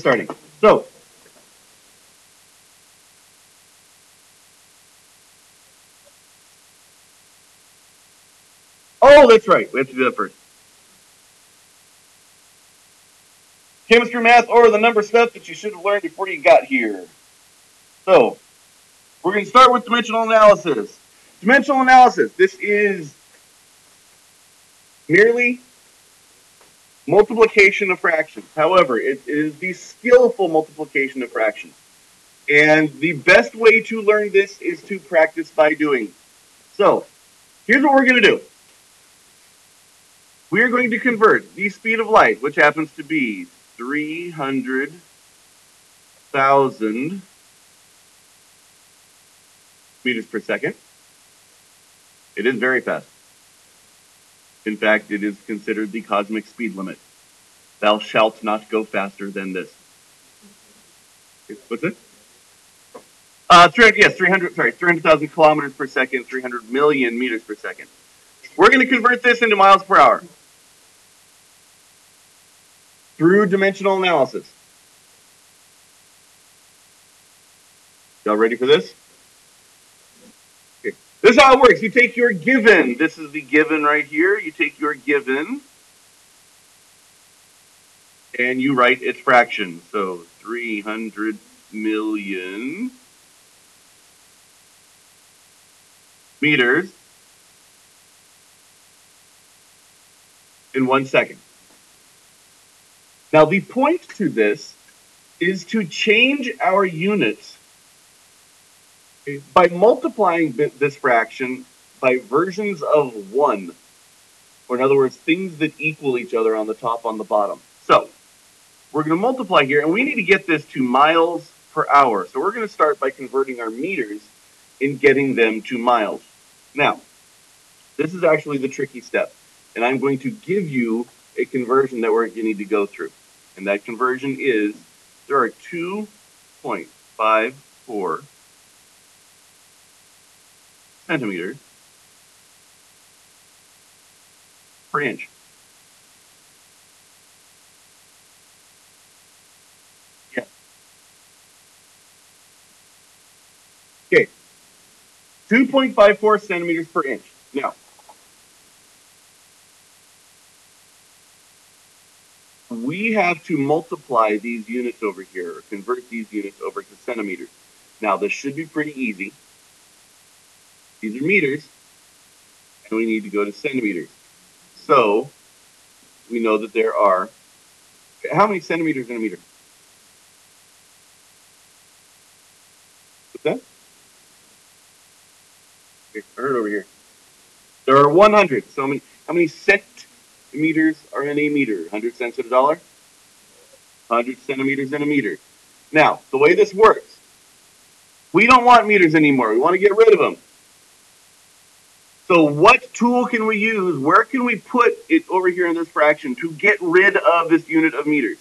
starting. So, oh, that's right. We have to do that first. Chemistry, math, or the number stuff that you should have learned before you got here. So, we're going to start with dimensional analysis. Dimensional analysis. This is merely multiplication of fractions. However, it is the skillful multiplication of fractions. And the best way to learn this is to practice by doing. So, here's what we're going to do. We are going to convert the speed of light, which happens to be 300,000 meters per second. It is very fast. In fact, it is considered the cosmic speed limit. Thou shalt not go faster than this. What's it? 300,000 kilometers per second, 300 million meters per second. We're going to convert this into miles per hour through dimensional analysis. Y'all ready for this? Okay. This is how it works. You take your given. This is the given right here. You take your given and you write its fraction. So 300 million meters in 1 second. Now, the point to this is to change our units by multiplying this fraction by versions of 1. Or in other words, things that equal each other on the top, on the bottom. So, we're going to multiply here, and we need to get this to miles per hour. So we're going to start by converting our meters and getting them to miles. Now, this is actually the tricky step, and I'm going to give you a conversion that you need to go through. And that conversion is, there are 2.54 centimeters per inch. Yeah. Okay. 2.54 centimeters per inch. Now, we have to multiply these units over here, or convert these units over to centimeters. Now, this should be pretty easy. These are meters, and we need to go to centimeters. So, we know that there are, how many centimeters in a meter? What's that? Okay, I heard over here. There are 100. So how many centimeters are in a meter? 100 cents in a dollar? 100 centimeters in a meter. Now, the way this works, we don't want meters anymore. We want to get rid of them. So what tool can we use? Where can we put it over here in this fraction to get rid of this unit of meters?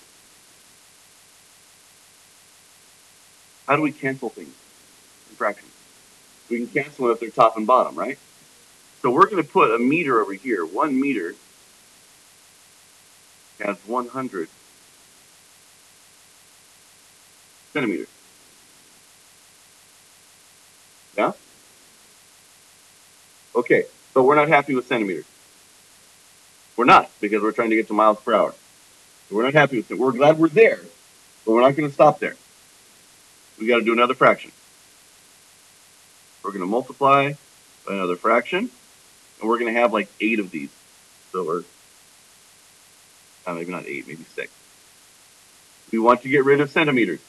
How do we cancel things in fractions? We can cancel it if they're top and bottom, right? So we're going to put a meter over here. 1 meter has 100 centimeters. Yeah? Okay, so we're not happy with centimeters. We're not, because we're trying to get to miles per hour. So we're not happy with it. We're glad we're there, but we're not going to stop there. We got to do another fraction. We're going to multiply by another fraction, and we're going to have like 8 of these. So we're, maybe not 8, maybe 6. We want to get rid of centimeters.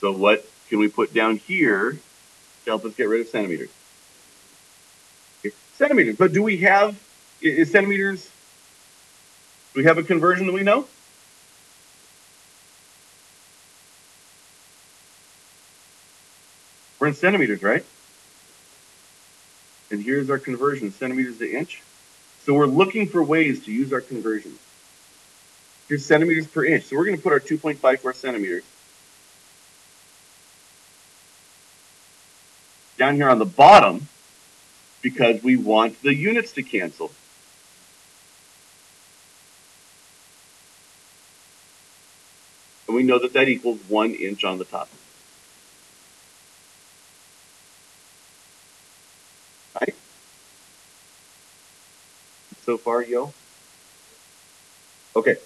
So what can we put down here to help us get rid of centimeters? Okay, centimeters. But do we have, is centimeters, do we have a conversion that we know? We're in centimeters, right? And here's our conversion, centimeters to inch. So we're looking for ways to use our conversion. Here's centimeters per inch. So we're going to put our 2.54 centimeters down here on the bottom because we want the units to cancel. And we know that that equals 1 inch on the top. Right? So far, yo? Okay.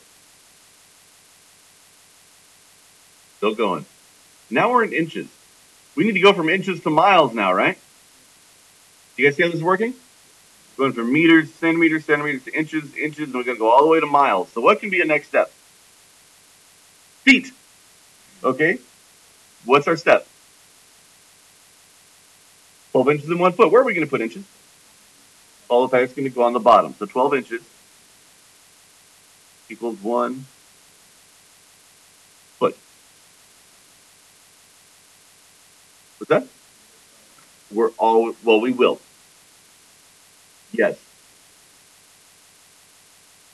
Still going. Now we're in inches. We need to go from inches to miles now, right? You guys see how this is working? Going from meters, centimeters, centimeters to inches, inches, and we're going to go all the way to miles. So what can be a next step? Feet. Okay. What's our step? 12 inches in 1 foot. Where are we going to put inches? All of that's going to go on the bottom. So 12 inches equals 1 foot. What's that? We're all, well, we will. Yes.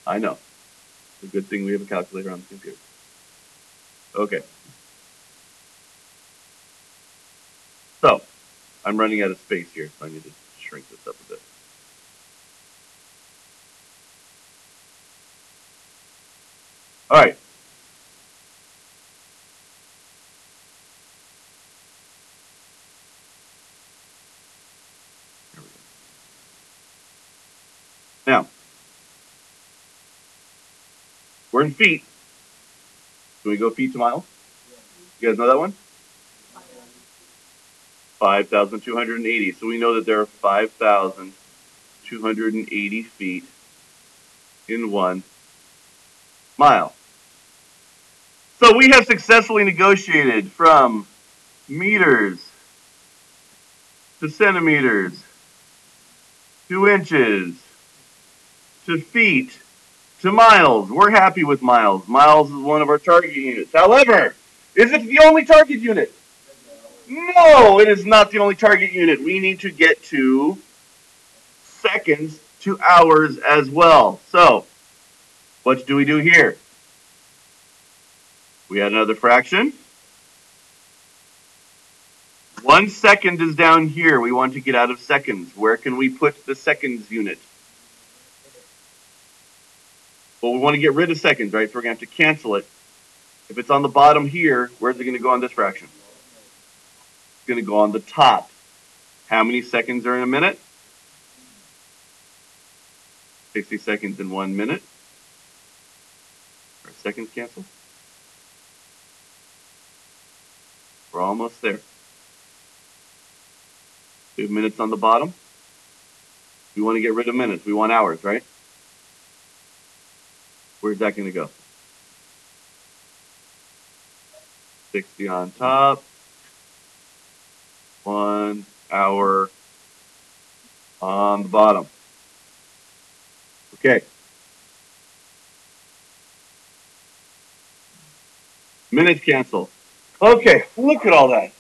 I know. It's a good thing we have a calculator on the computer. Okay. So, I'm running out of space here, so I need to shrink this up a bit. All right. Here we go. Now, we're in feet. Can we go feet to miles? You guys know that one? 5,280. So we know that there are 5,280 feet in 1 mile. So we have successfully negotiated from meters to centimeters to inches to feet to miles. We're happy with miles. Miles is one of our target units. However, is it the only target unit? No, it is not the only target unit. We need to get to seconds to hours as well. So, what do we do here? We add another fraction. 1 second is down here. We want to get out of seconds. Where can we put the seconds unit? Well, we want to get rid of seconds, right? So we're going to have to cancel it. If it's on the bottom here, where's it going to go on this fraction? It's going to go on the top. How many seconds are in a minute? 60 seconds in 1 minute. Our seconds cancel. We're almost there. 2 minutes on the bottom. We want to get rid of minutes. We want hours, right? Where's that going to go? 60 on top. 1 hour on the bottom. Okay. Minutes cancel. Okay, look at all that.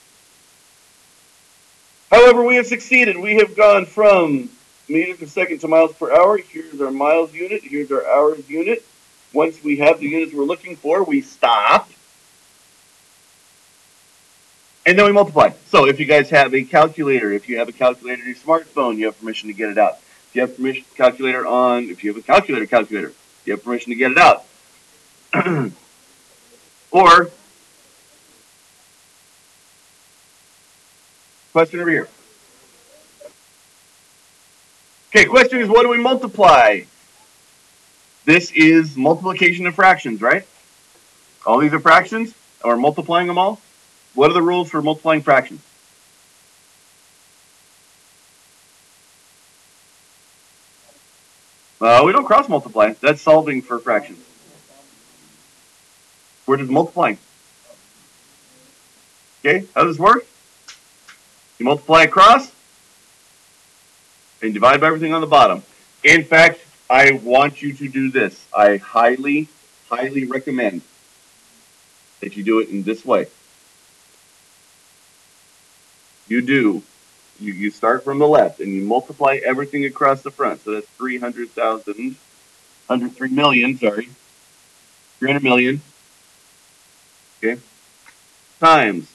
However, we have succeeded. We have gone from meters per second to miles per hour. Here's our miles unit. Here's our hours unit. Once we have the units we're looking for, we stop. And then we multiply. So if you guys have a calculator, if you have a calculator on your smartphone, you have permission to get it out. If you have permission to calculator on, if you have a calculator, you have permission to get it out. Or, question over here. Okay, question is, what do we multiply? This is multiplication of fractions, right? All these are fractions, or multiplying them all. What are the rules for multiplying fractions? We don't cross multiply. That's solving for fractions. We're just multiplying. Okay, how does this work? You multiply across and divide by everything on the bottom. In fact, I want you to do this. I highly, highly recommend that you do it in this way. You start from the left and you multiply everything across the front. So that's 300,000, 103 million, sorry, 300 million, okay, times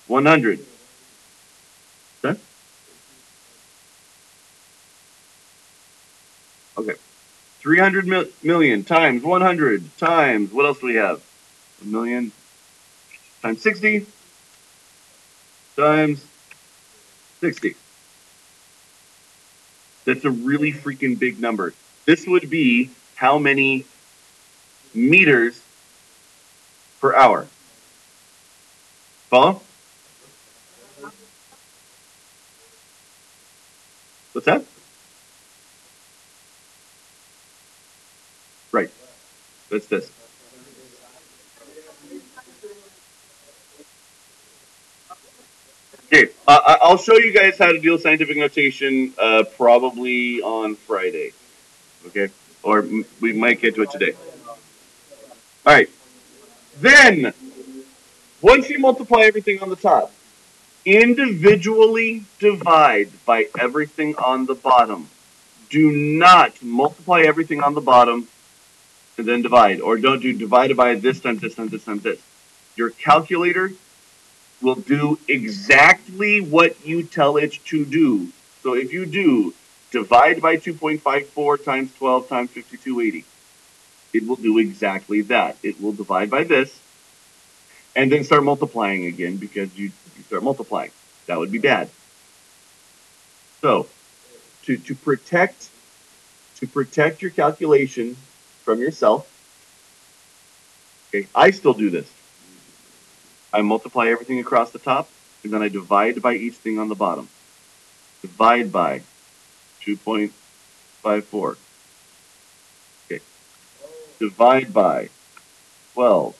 100. Okay? Okay. 300 million times 100 times, what else do we have? 1 million times 60 times 60. That's a really freaking big number. This would be how many meters per hour? Follow? What's that? Right. That's this. Okay, I'll show you guys how to deal with scientific notation probably on Friday. Okay, or we might get to it today. All right. Then, once you multiply everything on the top, individually divide by everything on the bottom. Do not multiply everything on the bottom and then divide, or don't do divided by this times this times this times this. Your calculator will do exactly what you tell it to do. So if you do divide by 2.54 times 12 times 5280, it will do exactly that. It will divide by this and then start multiplying again because you start multiplying. That would be bad. So to protect your calculation from yourself, okay, I still do this. I multiply everything across the top, and then I divide by each thing on the bottom. Divide by 2.54. Okay. Divide by 12.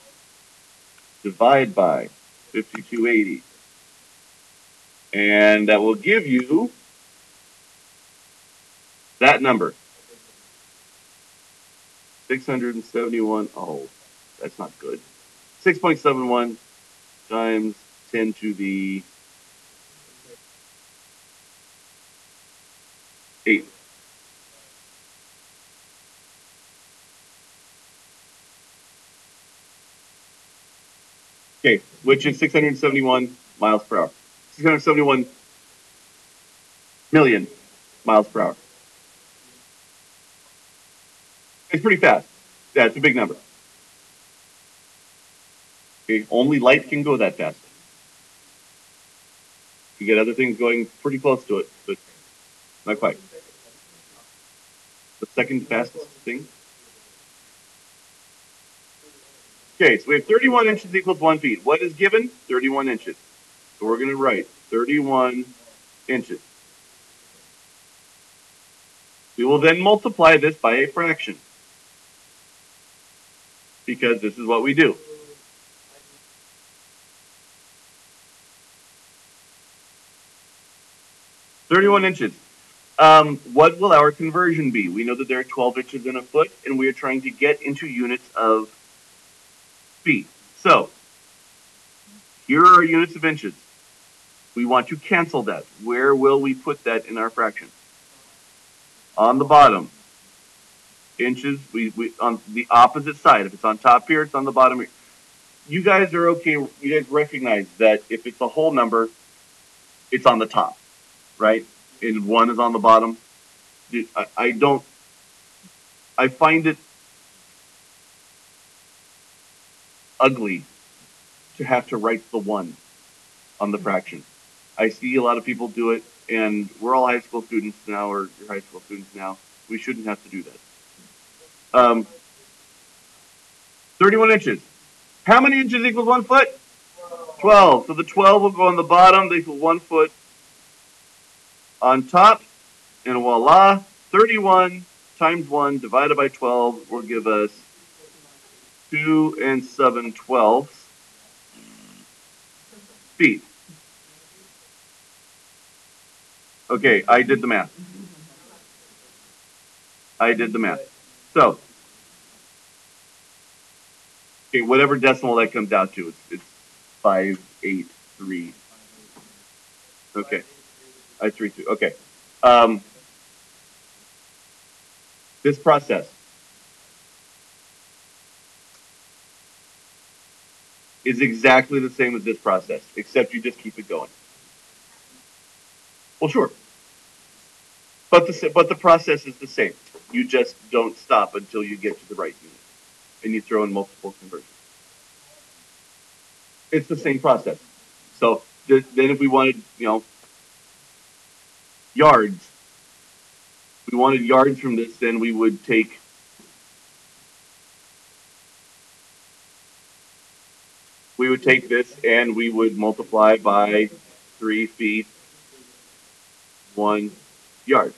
Divide by 5280. And that will give you that number. 671. Oh, that's not good. 6.71 times 10 to the 8. Okay, which is 671 miles per hour. 671 million miles per hour. It's pretty fast. Yeah, it's a big number. Okay, only light can go that fast. You get other things going pretty close to it, but not quite. The second fastest thing. Okay, so we have 31 inches equals 1 feet. What is given? 31 inches. So we're going to write 31 inches. We will then multiply this by a fraction, because this is what we do. "31 inches. What will our conversion be? We know that there are 12 inches in a foot, and we are trying to get into units of feet. So, here are our units of inches. We want to cancel that. Where will we put that in our fraction? On the bottom. Inches, we on the opposite side. If it's on top here, it's on the bottom here. You guys are okay. You guys recognize that if it's a whole number, it's on the top, right? And 1 is on the bottom. I don't. I find it ugly to have to write the 1 on the fraction. I see a lot of people do it, and we're all high school students now, or you're high school students now. We shouldn't have to do that. 31 inches. How many inches equals 1 foot? 12. So the 12 will go on the bottom. They equal 1 foot on top. And voila, 31 times 1 divided by 12 will give us 2 7/12 feet. Okay, I did the math. So, okay, whatever decimal that comes out to, it's 583. Okay, I 32. Okay, this process is exactly the same as this process, except you just keep it going. Well, sure, but the process is the same. You just don't stop until you get to the right unit, and you throw in multiple conversions. It's the same process. So then if we wanted, yards, we wanted yards from this, then we would take this and we would multiply by 3 feet 1 yard.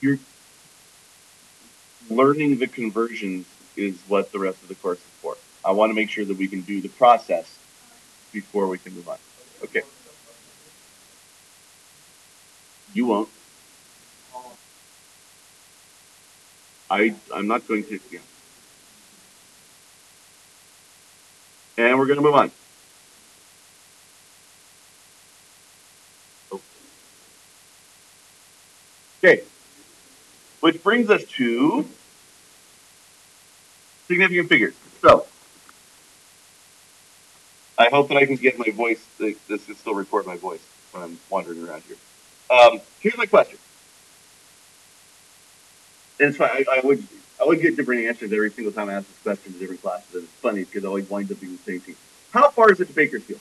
You're learning the conversions is what the rest of the course is for. I want to make sure that we can do the process before we can move on. Okay. You won't. I'm not going to. Yeah. And we're going to move on. Okay. Which brings us to significant figures. So I hope that I can get my voice. This can still record my voice when I'm wandering around here. Here's my question. And it's fine. I would get different answers every single time I ask this question to different classes, and it's funny because it always winds up being the same thing. How far is it to Bakersfield?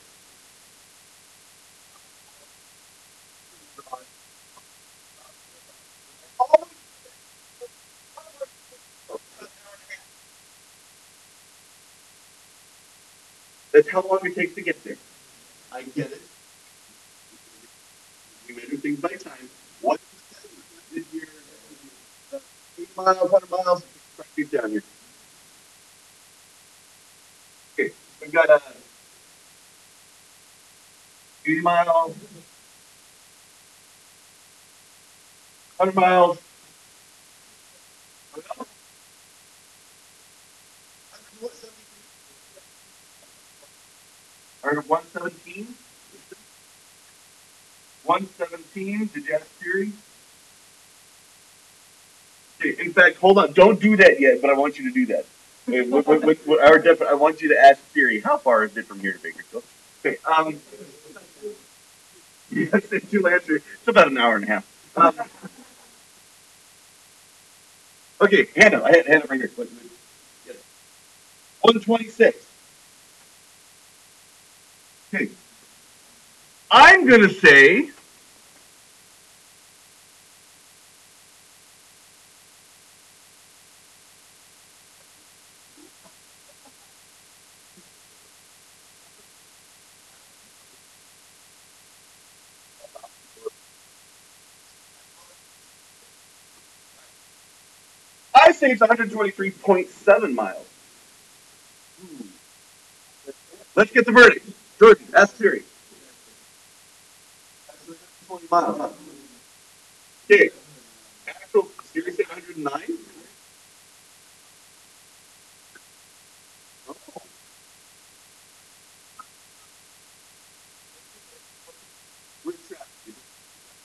That's how long it takes to get there. I get it. We measure things by time. What is your 80 miles, 100 miles? Try to get down here. Okay, we've got 80 miles, 100 miles, or 117. 117, did you ask Siri? Okay, in fact, hold on. Don't do that yet, but I want you to do that. I want you to ask Siri, how far is it from here to Bakersfield? Okay, yes, you'll answer. It's about an hour and a half. Okay, Hannah, I had Hannah right here. 126. Okay, I'm going to say it's 123.7 miles. Let's get the verdict. Jordan, ask Siri. That's 120 miles. Huh? Okay, actual Siri said 109. Oh, we're traffic.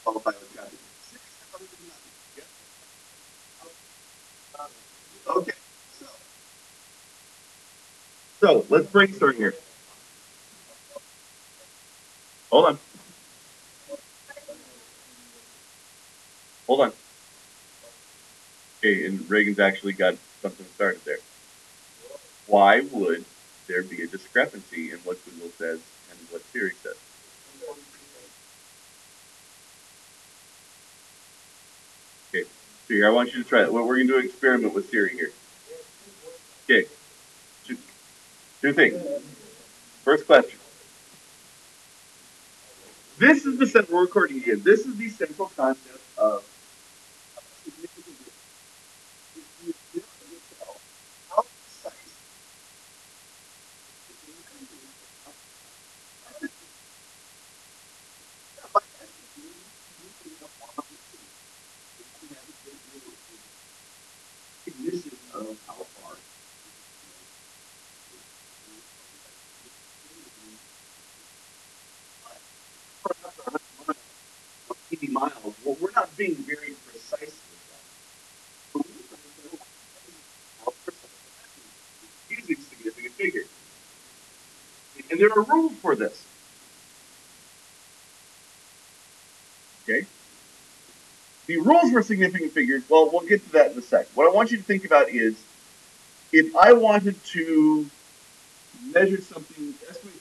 Qualify with traffic. Siri said 109. Yep. Okay, so let's brainstorm here. Hold on. Hold on. Okay, and Reagan's actually got something started there. Why would there be a discrepancy in what Google says and what Siri says? Okay, Siri, I want you to try it. Well, we're going to do an experiment with Siri here. Okay, two things. First question. This is the central recording again. This is the central concept of significant. If you tell how precise recognition of how far 80 miles. Well, we're not being very precise with that. But we're trying to know how precise that is using significant figures. And there are rules for this. Okay? The rules for significant figures, well, we'll get to that in a sec. What I want you to think about is if I wanted to measure something, estimate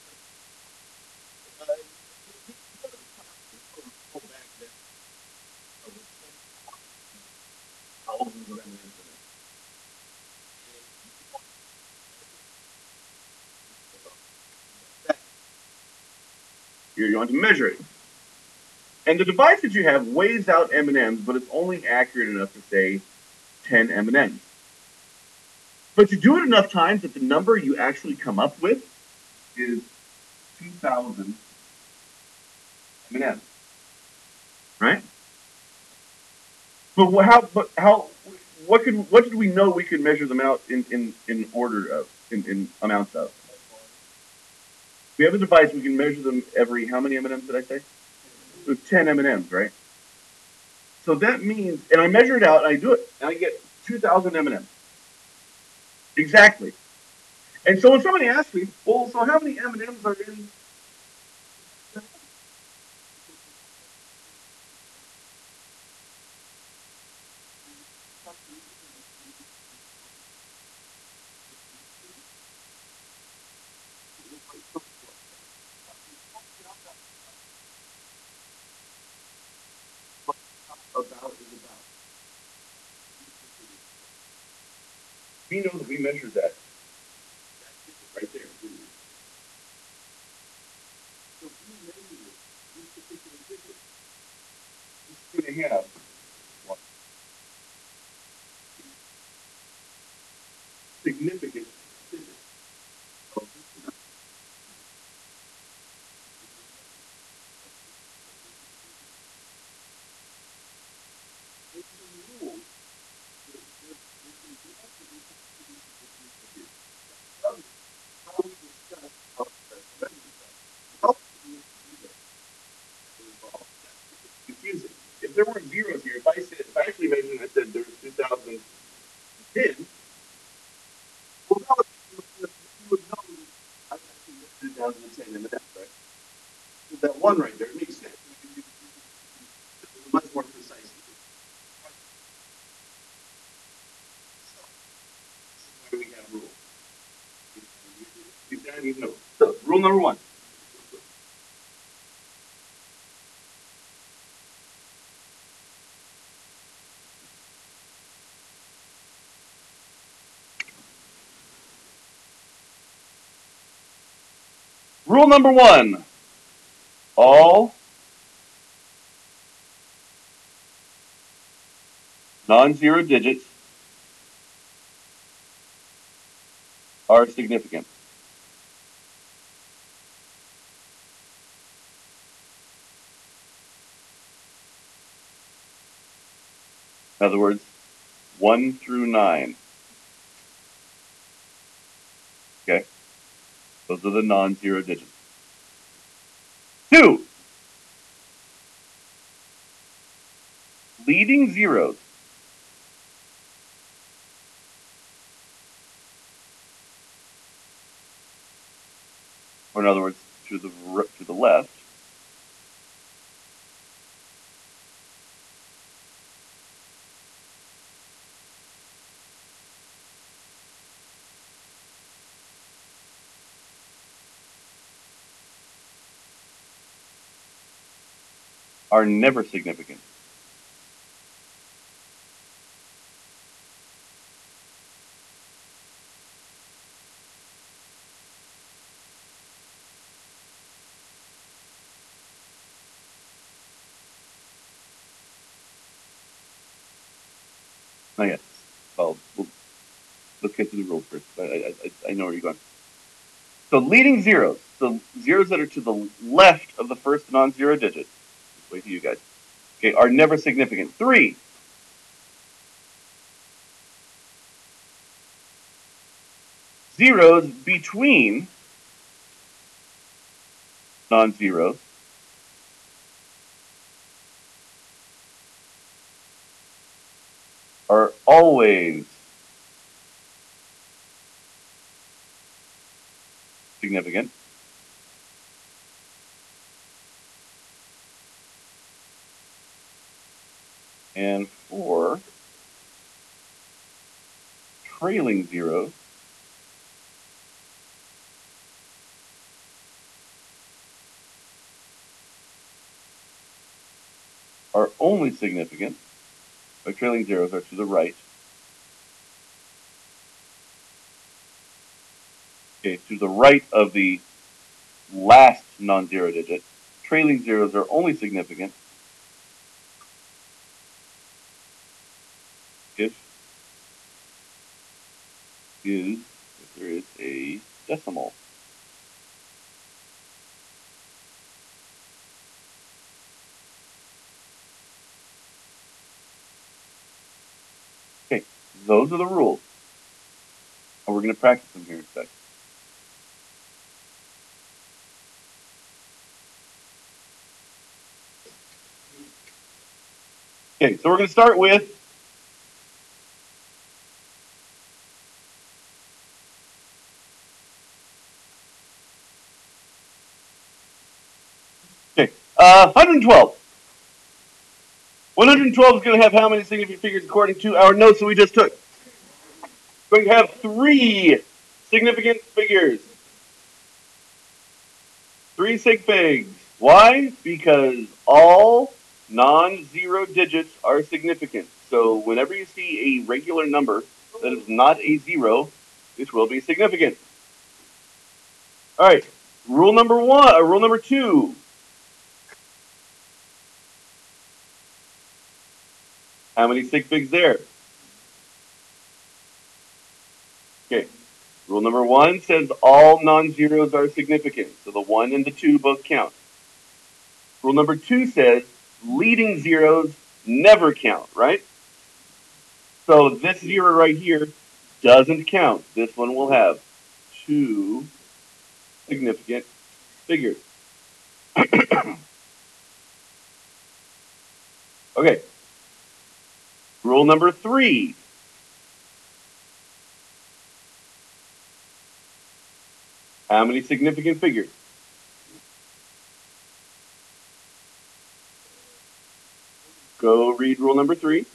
thousands of M&Ms in it. You're going to measure it. And the device that you have weighs out M&Ms, but it's only accurate enough to say 10 M&Ms. But you do it enough times that the number you actually come up with is 2,000 M&Ms, right? What did we know we could measure them out in order of, in amounts of? We have a device, we can measure them every, how many M&Ms did I say? So 10 M&Ms, right? So that means, and I measure it out, and I do it, and I get 2,000 M&Ms. Exactly. And so when somebody asks me, well, so how many M&Ms are in about is about? We know that we measured that. That's it right there, didn't we? So if we measure this particular digit, this is going to have what? Significant digit. So there's some rules. There's some rules that we have to be significant here. How we discuss how to measure stuff. How we do that involved. That's confusing. If there weren't zeros here, if I actually measured and I said there was 2,010, well, now you would know that I actually measured it down to the 10 M&Ms, right? With that one right there, it makes sense. Much more precise. So, this is why we have rules. You gotta know. So, rule number one. Rule number one. All non-zero digits are significant. In other words, 1 through 9. Okay? Those are the non-zero digits. 2. Leading zeros or in other words, to the left, are never significant. Not yet. Well, let's get to the rules first. I know where you're going. So leading zeros, the zeros that are to the left of the first non-zero digit, wait to you guys, okay, are never significant. 3. Zeros between non-zeros are always significant. And 4, trailing zeros are only significant. My trailing zeros are to the right. Okay, to the right of the last non-zero digit. Trailing zeros are only significant if there is a decimal. Okay, those are the rules. And we're going to practice them here in a sec. Okay, so we're going to start with okay, 112. 112 is going to have how many significant figures according to our notes that we just took? We're going to have 3 significant figures. 3 sig figs. Why? Because all non-zero digits are significant. So whenever you see a regular number that is not a 0, it will be significant. All right, rule number 2. How many sig figs there? Okay, rule number 1 says all non-zeros are significant. So the 1 and the 2 both count. Rule number 2 says leading zeros never count, right? So this 0 right here doesn't count. This one will have 2 significant figures. Okay. Rule number 3. How many significant figures? Go read rule number 3.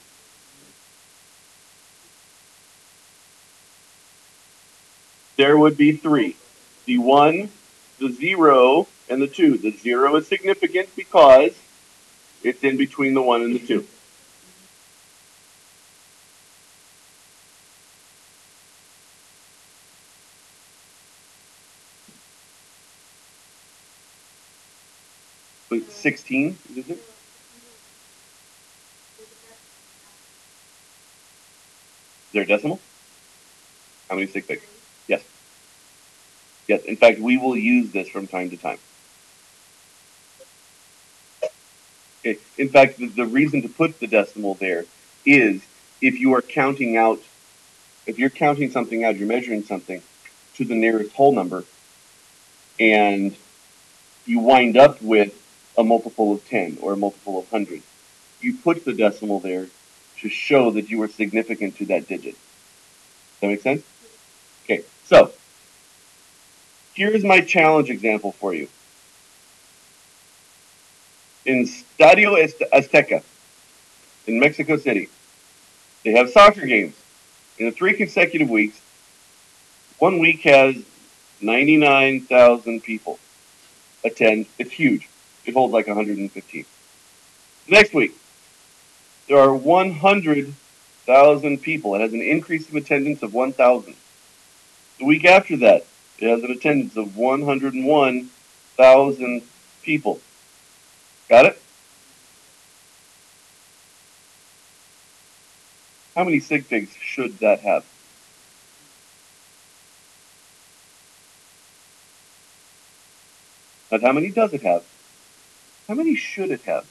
There would be 3. The 1, the 0, and the 2. The 0 is significant because it's in between the 1 and the 2. So 16, is it? Is there a decimal? How many sig figs? Yes. Yes. In fact, we will use this from time to time. Okay. In fact, the reason to put the decimal there is if you are counting out, if you're counting something out, you're measuring something to the nearest whole number, and you wind up with a multiple of 10 or a multiple of 100, you put the decimal there to show that you are significant to that digit. Does that make sense? Okay, so here's my challenge example for you. In Stadio Azteca in Mexico City, they have soccer games. In 3 consecutive weeks, 1 week has 99,000 people attend. It's huge. It holds like 115. The next week, there are 100,000 people. It has an increase of attendance of 1,000. The week after that, it has an attendance of 101,000 people. Got it? How many sig figs should that have? Not how many does it have? How many should it have?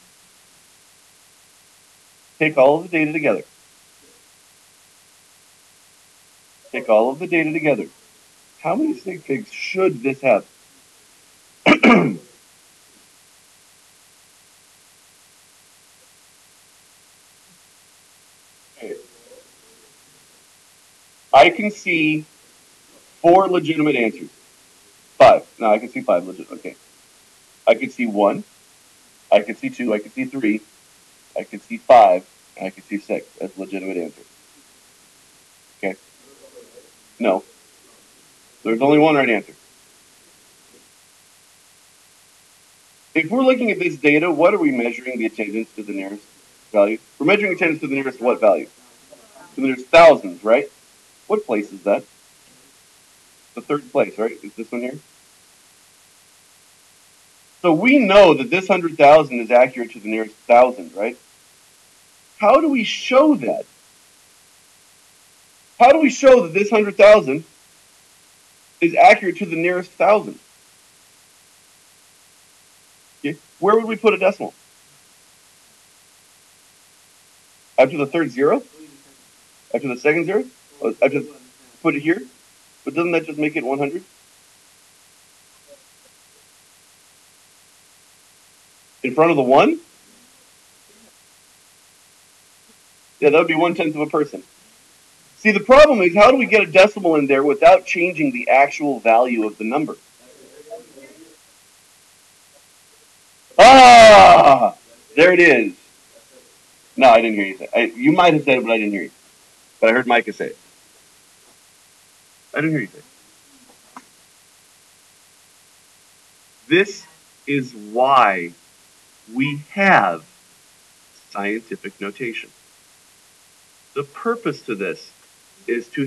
Take all of the data together. Take all of the data together. How many sig figs should this have? Okay. I can see 4 legitimate answers. 5. No, I can see 5 legit. Okay. I could see 1. I could see 2. I could see 3. I could see 5. And I could see 6. That's a legitimate answer. Okay. No. There's only one right answer. If we're looking at this data, what are we measuring the attendance to the nearest value? We're measuring attendance to the nearest what value? To the nearest thousands, right? What place is that? The third place, right? Is this one here? So we know that this 100,000 is accurate to the nearest thousand, right? How do we show that? How do we show that this 100,000 is accurate to the nearest thousand? Okay. Where would we put a decimal? After the third zero? After the second zero? After put it here? But doesn't that just make it 100? In front of the 1? Yeah, that would be 1/10 of a person. See, the problem is, how do we get a decimal in there without changing the actual value of the number? Ah! There it is. No, I didn't hear you say it. You might have said it, but I didn't hear you. But I heard Micah say it. I didn't hear you say it. This is why we have scientific notation. The purpose to this is to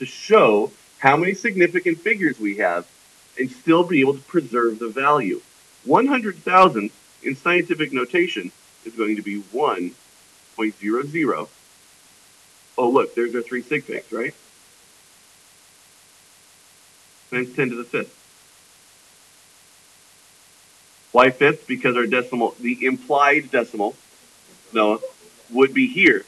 show how many significant figures we have and still be able to preserve the value. 100,000 in scientific notation is going to be 1.00. Oh, look, there's our 3 sig figs, right? Times 10 to the 5th. Why 5th? Because our decimal, the implied decimal, Noah, would be here.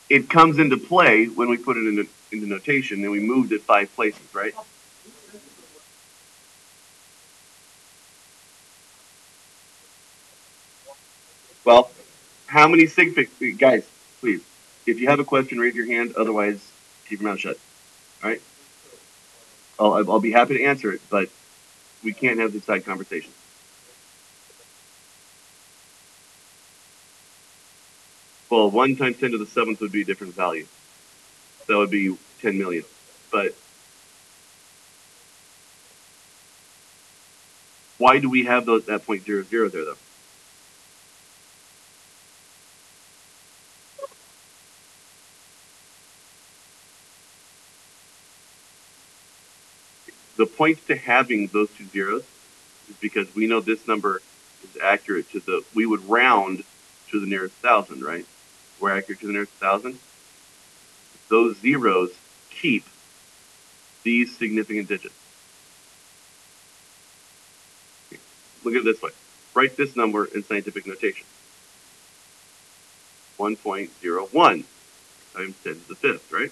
It comes into play when we put it into notation, and we moved it 5 places, right? Well, how many sig figs? Guys, please, if you have a question, raise your hand. Otherwise, keep your mouth shut. All right? I'll be happy to answer it, but we can't have this side conversation. Well, 1 times 10 to the 7th would be a different value. That would be 10 million. But why do we have that 0.00 there, though? The point to having those 2 zeros is because we know this number is accurate to we would round to the nearest 1,000, right? We're accurate to the nearest 1,000. Those zeros keep these significant digits. Okay. Look at it this way. Write this number in scientific notation. 1.01 times 10 to the 5th, right?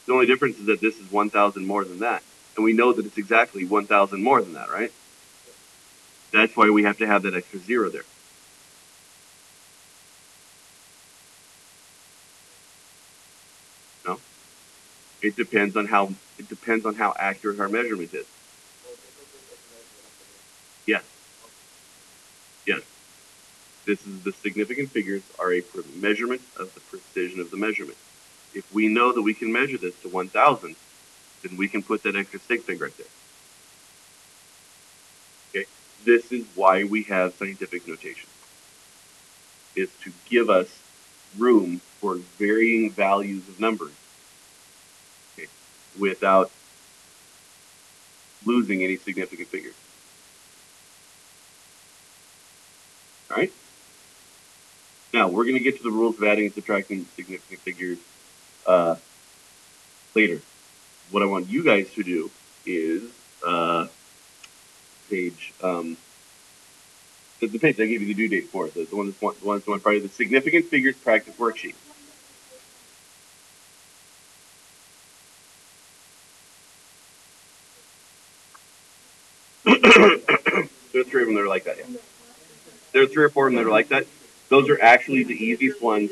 The only difference is that this is 1,000 more than that. And we know that it's exactly 1,000 more than that, right? That's why we have to have that extra 0 there. No? It depends on how accurate our measurement is. Yes. Yes. This is the significant figures are a measurement of the precision of the measurement. If we know that we can measure this to 1,000, then we can put that extra sig fig right there. Okay, this is why we have scientific notation. Is to give us room for varying values of numbers, okay, without losing any significant figures. All right. Now we're going to get to the rules of adding and subtracting significant figures later. What I want you guys to do is page the page I gave you the due date for, the one that's on Friday, the significant figures practice worksheet. There are 3 of them that are like that. Yeah. There are 3 or 4 of them that are like that. Those are actually the easiest ones